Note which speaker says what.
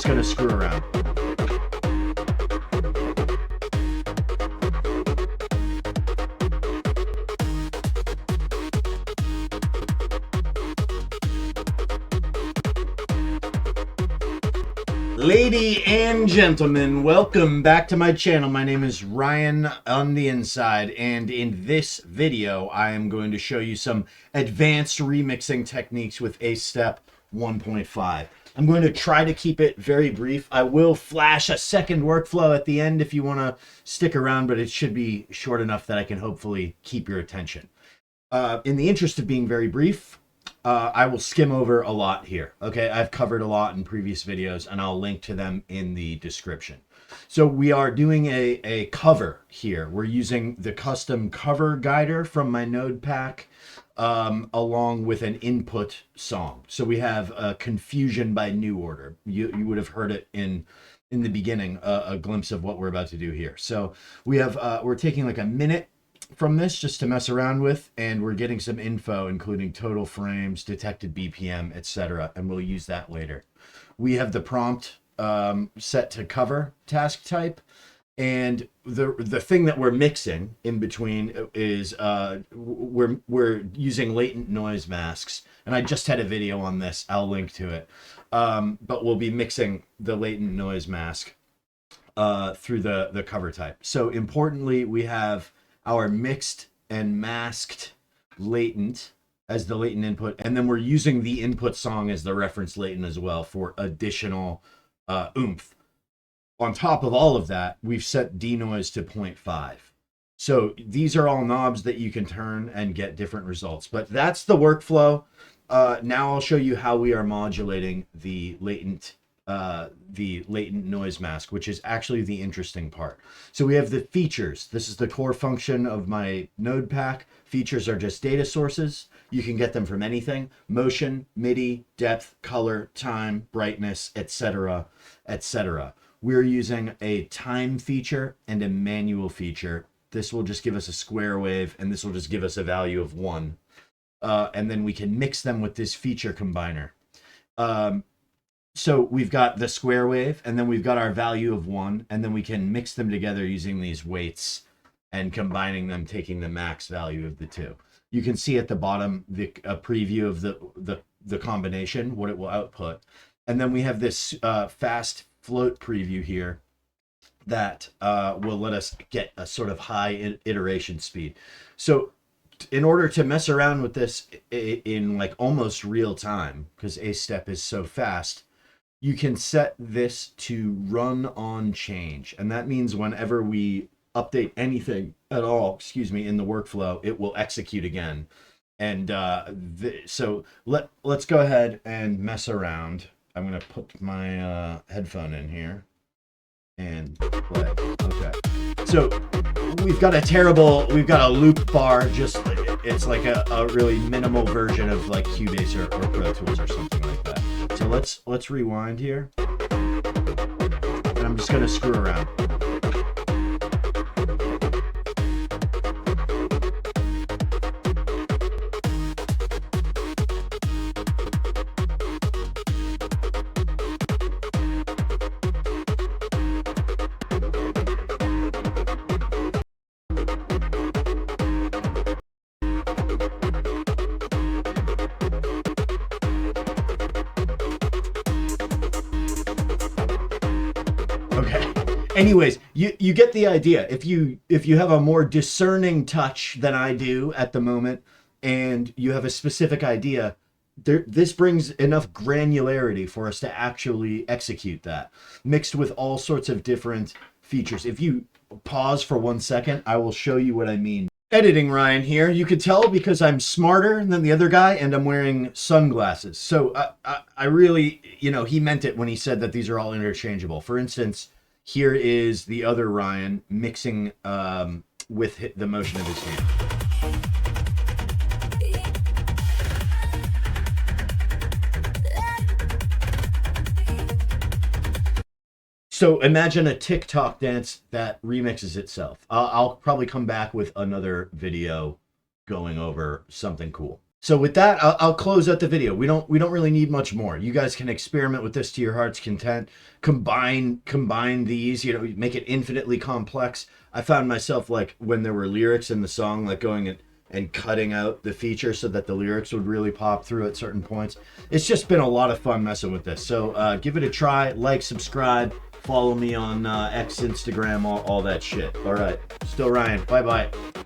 Speaker 1: just going to screw around. Ladies and gentlemen, welcome back to my channel. My name is Ryan on the Inside, and in this video, I am going to show you some advanced remixing techniques with AceStep 1.5. I'm going to try to keep it very brief. I will flash a second workflow at the end if you want to stick around, but it should be short enough that I can hopefully keep your attention. In the interest of being very brief, I will skim over a lot here. Okay, I've covered a lot in previous videos, and I'll link to them in the description. So we are doing a cover here. We're using the custom cover guider from my node pack along with an input song. So we have Confusion by New Order. You would have heard it in the beginning, a glimpse of what we're about to do here. So we have we're taking like a minute from this just to mess around with, and we're getting some info including total frames, detected BPM, etc., and we'll use that later. We have the prompt set to cover task type, and the thing that we're mixing in between is we're using latent noise masks, and I just had a video on this. I'll link to it, but we'll be mixing the latent noise mask through the cover type. So importantly, we have our mixed and masked latent as the latent input, and then we're using the input song as the reference latent as well for additional oomph. On top of all of that, we've set denoise to 0.5. So these are all knobs that you can turn and get different results, but that's the workflow. Now I'll show you how we are modulating the latent noise mask, which is actually the interesting part. So we have the features. This is the core function of my node pack. Features are just data sources. You can get them from anything: motion, MIDI, depth, color, time, brightness, etc., etc. We're using a time feature and a manual feature. This will just give us a square wave, and this will just give us a value of 1. And then we can mix them with this feature combiner. So we've got the square wave, and then we've got our value of 1, and then we can mix them together using these weights and combining them, taking the max value of the two. You can see at the bottom a preview of the combination, what it will output. And then we have this fast float preview here that will let us get a sort of high iteration speed. So in order to mess around with this in like almost real time, because AceStep is so fast, you can set this to run on change. And that means whenever we update anything at all, in the workflow, it will execute again. And so let's go ahead and mess around. I'm going to put my headphone in here and play. Okay. So we've got a loop bar, it's like a really minimal version of like Cubase or Pro Tools or something like that. So let's rewind here, and I'm just going to screw around. Okay. Anyways, you get the idea. If you have a more discerning touch than I do at the moment, and you have a specific idea, this brings enough granularity for us to actually execute that, mixed with all sorts of different features. If you pause for 1 second, I will show you what I mean. Editing Ryan here. You could tell because I'm smarter than the other guy, and I'm wearing sunglasses. So I really, he meant it when he said that these are all interchangeable. For instance, here is the other Ryan mixing with the motion of his hand. So imagine a TikTok dance that remixes itself. I'll probably come back with another video going over something cool. So with that, I'll close out the video. We don't really need much more. You guys can experiment with this to your heart's content. Combine these, make it infinitely complex. I found myself, like, when there were lyrics in the song, like going and cutting out the feature so that the lyrics would really pop through at certain points. It's just been a lot of fun messing with this. So give it a try, like, subscribe, follow me on X, Instagram, all that shit. All right, still Ryan. Bye-bye.